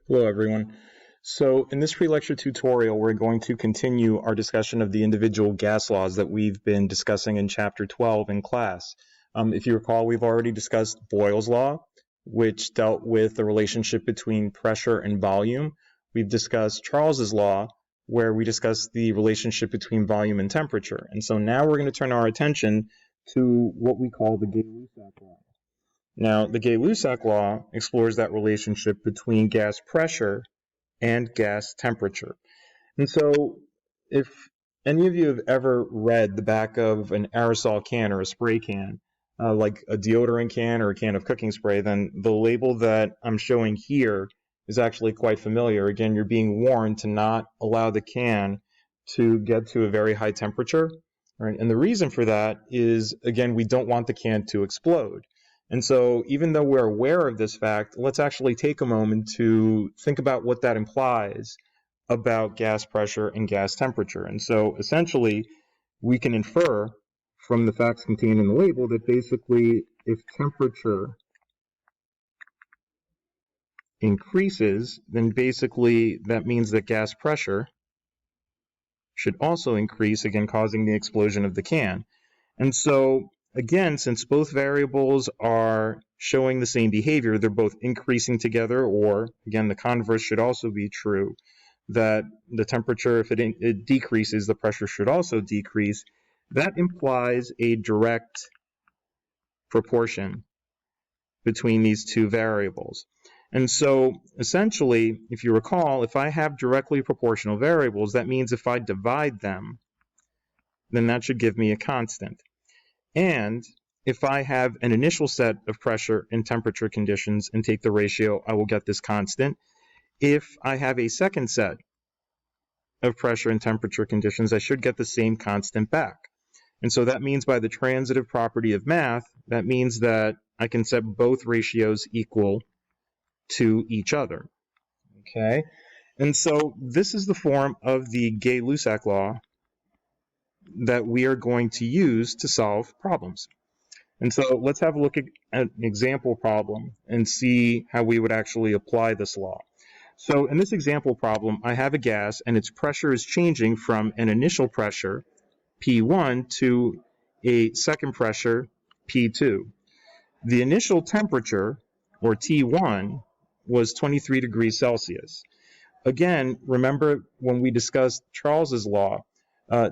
Hello, everyone. So in this pre-lecture tutorial, we're going to continue our discussion of the individual gas laws that we've been discussing in Chapter 12 in class. If you recall, we've already discussed Boyle's law, which dealt with the relationship between pressure and volume. We've discussed Charles's law, where we discussed the relationship between volume and temperature. And so now we're going to turn our attention to what we call the Gay-Lussac law. Now, the Gay-Lussac law explores that relationship between gas pressure and gas temperature. And so, if any of you have ever read the back of an aerosol can or a spray can, like a deodorant can or a can of cooking spray, then the label that I'm showing here is actually quite familiar. Again, you're being warned to not allow the can to get to a very high temperature. Right? And the reason for that is, again, we don't want the can to explode. And so even though we're aware of this fact, let's actually take a moment to think about what that implies about gas pressure and gas temperature. And so essentially, we can infer from the facts contained in the label that basically if temperature increases, then basically that means that gas pressure should also increase, again, causing the explosion of the can. And so again, since both variables are showing the same behavior, they're both increasing together, or again, the converse should also be true, that the temperature, if it decreases, the pressure should also decrease. That implies a direct proportion between these two variables. And so essentially, if you recall, if I have directly proportional variables, that means if I divide them, then that should give me a constant. And if I have an initial set of pressure and temperature conditions and take the ratio, I will get this constant. If I have a second set of pressure and temperature conditions, I should get the same constant back. And so that means by the transitive property of math, that means that I can set both ratios equal to each other. Okay? And so this is the form of the Gay-Lussac law that we are going to use to solve problems. And so let's have a look at an example problem and see how we would actually apply this law. So in this example problem, I have a gas and its pressure is changing from an initial pressure, P1, to a second pressure, P2. The initial temperature, or T1, was 23 degrees Celsius. Again, remember when we discussed Charles's law,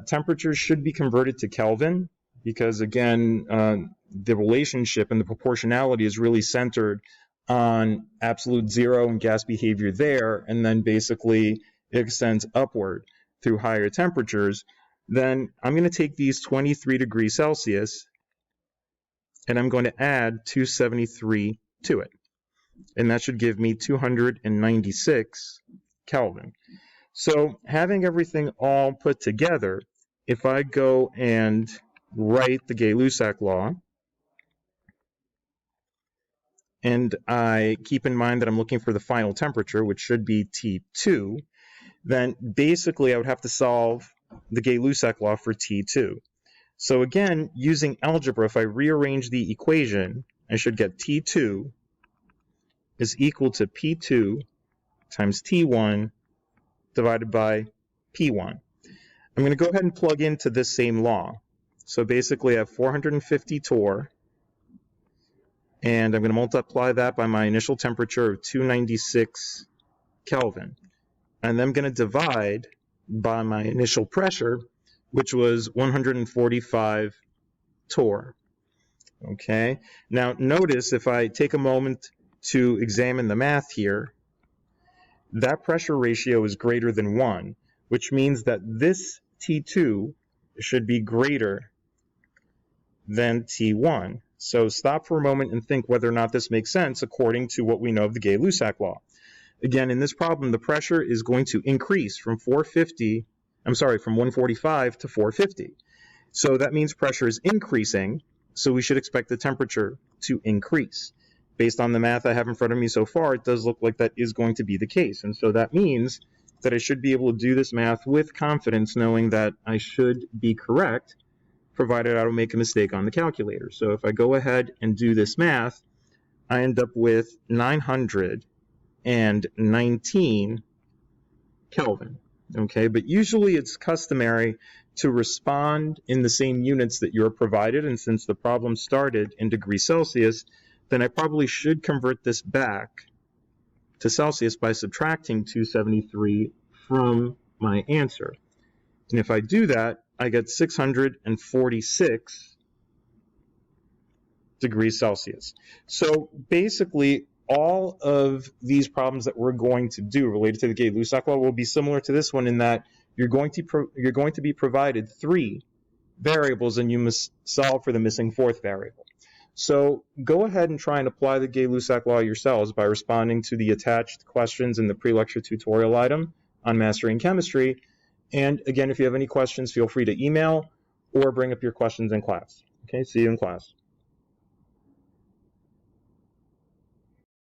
temperatures should be converted to Kelvin because, again, the relationship and the proportionality is really centered on absolute zero and gas behavior there, and then basically it extends upward through higher temperatures. Then I'm going to take these 23 degrees Celsius and I'm going to add 273 to it. And that should give me 296 Kelvin. So having everything all put together, if I go and write the Gay-Lussac law, and I keep in mind that I'm looking for the final temperature, which should be T2, then basically I would have to solve the Gay-Lussac law for T2. So again, using algebra, if I rearrange the equation, I should get T2 is equal to P2 times T1 divided by P1. I'm going to go ahead and plug into this same law. So basically I have 450 torr, and I'm going to multiply that by my initial temperature of 296 Kelvin. And then I'm going to divide by my initial pressure, which was 145 torr. Okay, now notice if I take a moment to examine the math here, that pressure ratio is greater than 1, which means that this T2 should be greater than T1. So stop for a moment and think whether or not this makes sense according to what we know of the Gay-Lussac law. Again, in this problem, the pressure is going to increase from 145 to 450. So that means pressure is increasing, so we should expect the temperature to increase. Based on the math I have in front of me so far, it does look like that is going to be the case. And so that means that I should be able to do this math with confidence, knowing that I should be correct, provided I don't make a mistake on the calculator. So if I go ahead and do this math, I end up with 900 419 Kelvin. Okay, but usually it's customary to respond in the same units that you're provided, and since the problem started in degrees Celsius, then I probably should convert this back to Celsius by subtracting 273 from my answer. And if I do that, I get 646 degrees Celsius. So basically, all of these problems that we're going to do related to the Gay-Lussac law will be similar to this one in that you're going to be provided 3 variables and you must solve for the missing 4th variable. So go ahead and try and apply the Gay-Lussac law yourselves by responding to the attached questions in the pre-lecture tutorial item on Mastering Chemistry. And again, if you have any questions, feel free to email or bring up your questions in class. Okay, see you in class.